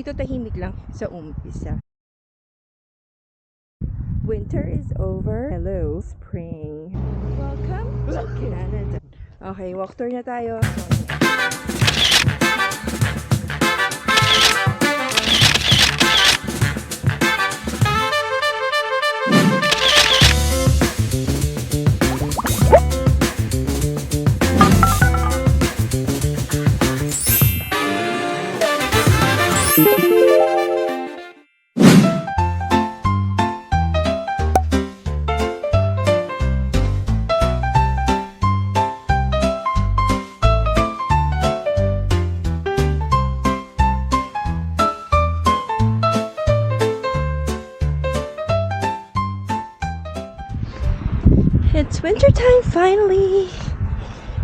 Dito tahimik lang sa umpisa. Winter is over. Hello, spring. Welcome to Canada. Okay, walk tour na tayo. It's winter time finally.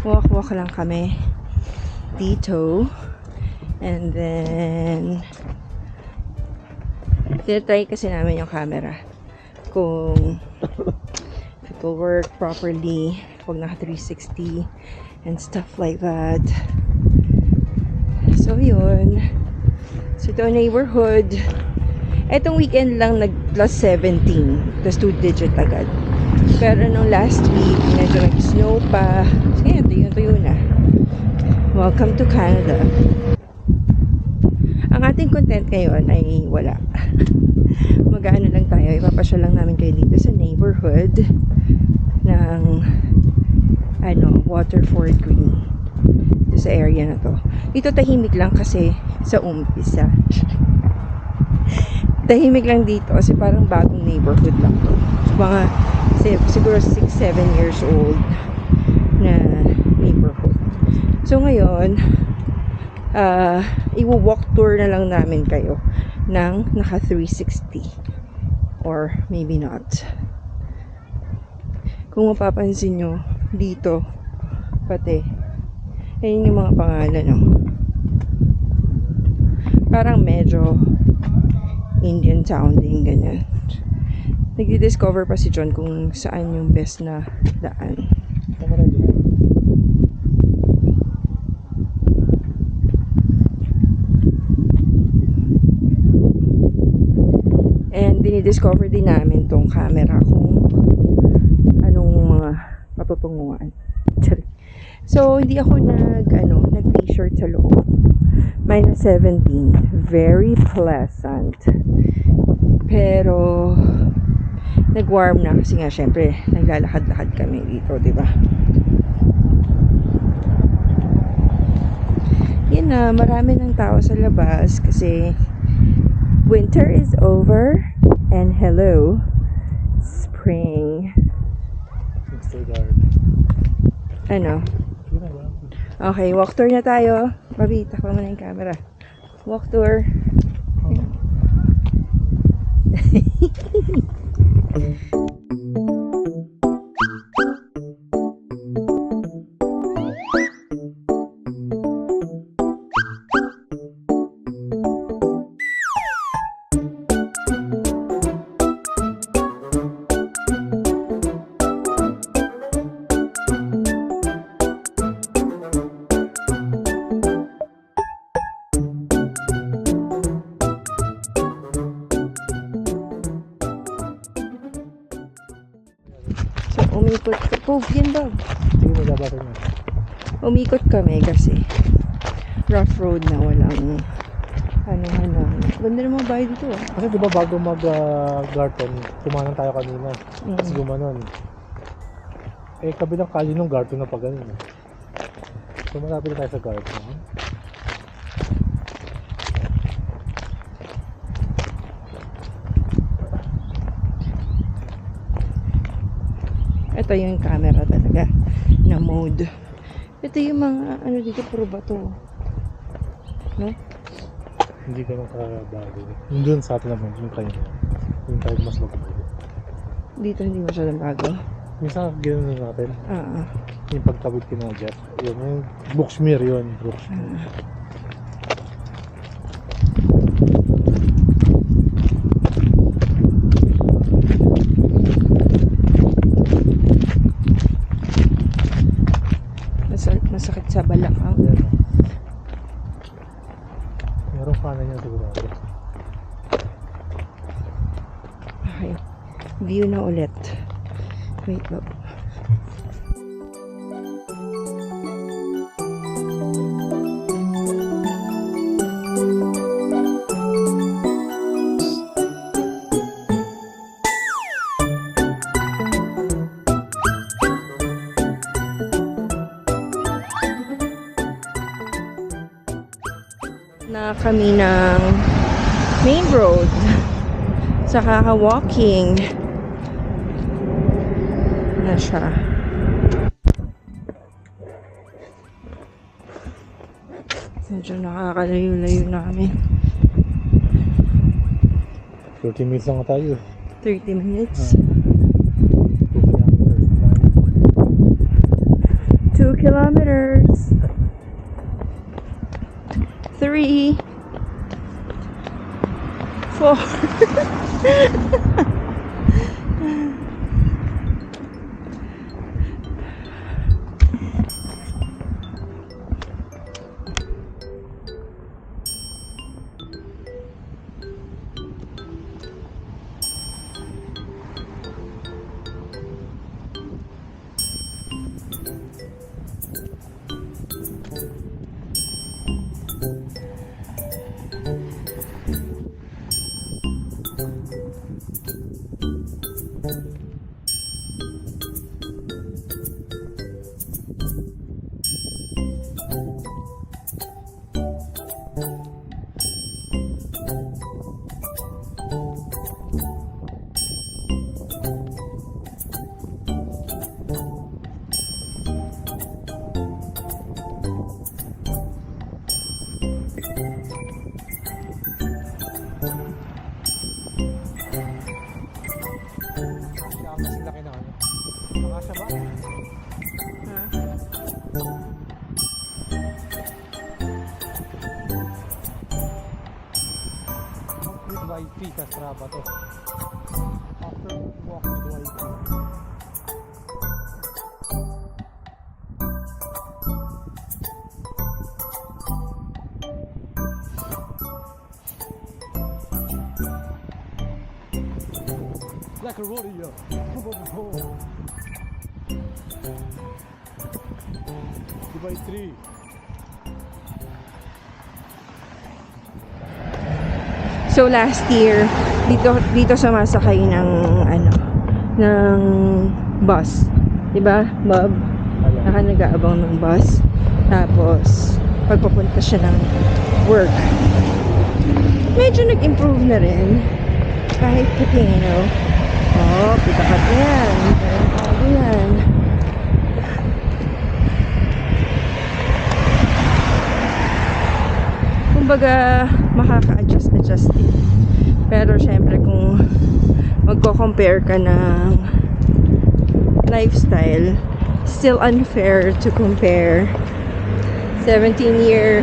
Walk lang kami dito. And then tinatry kasi namin yung camera kung it will work properly, kung naka 360 and stuff like that. So yun. So ito neighborhood. Etong weekend lang nag plus 17. Plus 2 digit agad. Pero nung last week, medyo nag-snow pa. So ngayon, tuyo na. Welcome to Canada. Ang ating content ngayon ay wala. Mag-ano lang tayo. Ipapasyal lang namin kayo dito sa neighborhood ng Waterford Green. Dito sa area na to. Dito tahimik lang kasi sa umpisa. Tahimik lang dito kasi parang bagong neighborhood lang to. Mga siguro 6-7 years old na neighborhood. So ngayon, i-walk tour na lang namin kayo ng naka 360 or maybe not. Kung mapapansin nyo dito pati ayun yung mga pangalan, no? Parang medyo Indian sounding, ganyan. Nag-discover pa si John kung saan yung best na daan. And dinidiscover din namin tong camera kung anong mga patutunguhan. So, hindi ako nag-t-shirt sa loob. Minus 17. Very pleasant. Pero nag-warm na kasi nga syempre naglalakad-lakad kami dito, di ba? Yan na, marami ng tao sa labas kasi winter is over and hello, spring. Ano? Okay, walk tour na tayo. Babi, takpa mo na yung camera. Walk tour. Umikot yan ba? Umikot kami kasi rough road na walang ganda naman bahay dito ah. Kasi diba bago mag-garden, kumanan tayo kanina. Kasi gumanon. Eh kabilang kali nung garden na pa ganun. So malapit na tayo sa garden. Ito yung camera talaga na mode. Ito yung mga dito puro bato. No? Hindi ka makabago. Yung doon sa atin naman, yung kayo. Yung tayo mas magbago. Dito hindi masyadong bago. Minsan gano'n natin. Yung pagtabot ko ng jet. Yung Brookshire yun. Brookshire. Masakit sa balakang. Meron Yung kanan niya sigurado. Okay. View na ulit. Wait, Bob. Na kami ng main road sa kaka-walking na siya. Medyo nakakalayo-layo namin. 30 minutes lang tayo. 30 minutes. 2 kilometers. 3 4 Kasing laki na ano. Nakasya ba? With YP sa Strava to. After walk with YP. Like a rodeo. Dubai 3. So last year, dito sumasakay ng ng bus. 'Di ba, Bob? Naka nag-aabang ng bus. Tapos pagpapunta siya ng work. Medyo nag-improve na rin. Kahit Pepino. Oh, pitapat na yan. Bago yan. Kumbaga, makaka-adjust din. Pero syempre kung magko-compare ka ng lifestyle, still unfair to compare 17-year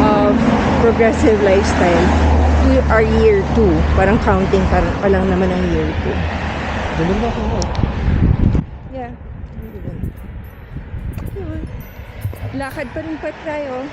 of progressive lifestyle to our year 2. Parang counting pa lang naman ang year 2. Ganun ba ako? Yeah. Yun. Lakad pa rin pa tayo.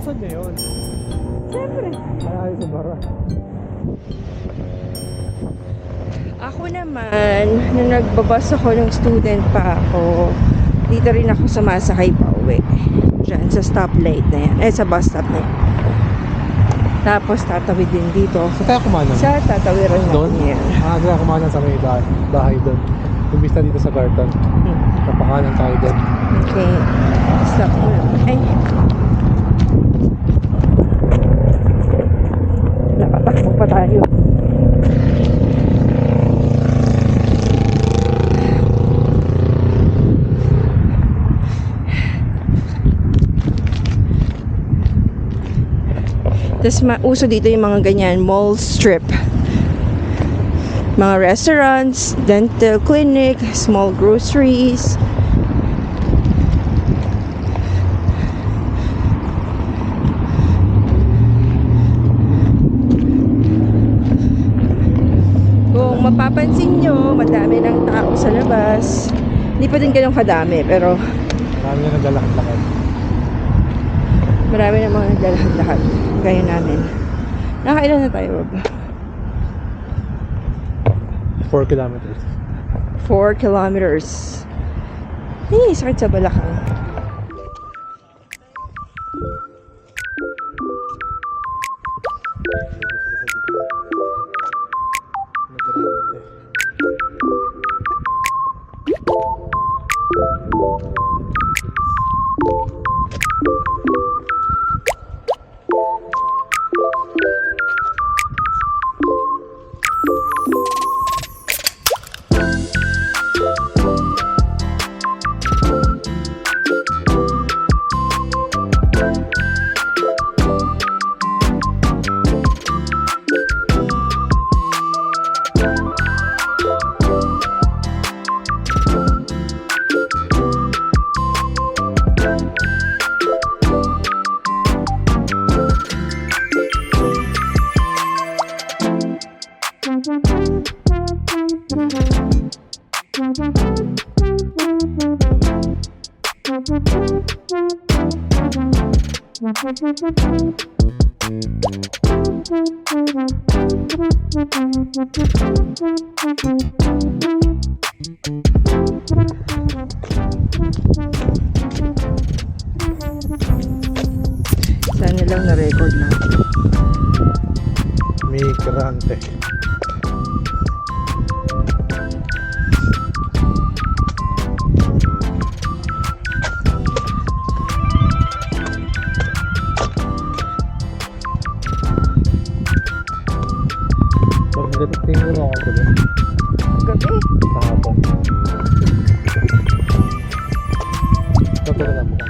Binuksan niya yun. Siyempre. Marami sa bara. Ako naman, nung nagbabas ako ng student pa ako, dito rin ako sumasakay pa uwi. Diyan, sa stoplight na yan. Sa bus stop na yan. Tapos tatawid din dito. Saan tayo kumanan? Sa tatawiran Doon? natin yan. Doon tayo kumanan sa may bahay doon. Tumbis na dito sa Garton. Napakanan tayo doon. Okay. Stop mo lang. Ay. Nakatakbo pa tayo Tapos uso dito yung mga ganyan, mall strip. Mga restaurants, dental clinic, small groceries. Kung mapapansin nyo, madami ng tao sa labas. Hindi pa din ganun kadami, pero Marami na naglalakad-lakad. marami na mga naglalakad-lakad. Gaya namin. Nakailan na tayo, Rob? 4 kilometers. 4 kilometers. Sakit sa balakang. Sana lang na-record natin. Migrante. Magdating mo lang ako doon. Gabi. Kahapon. Gabi na lang po.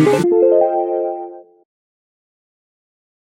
Thank you.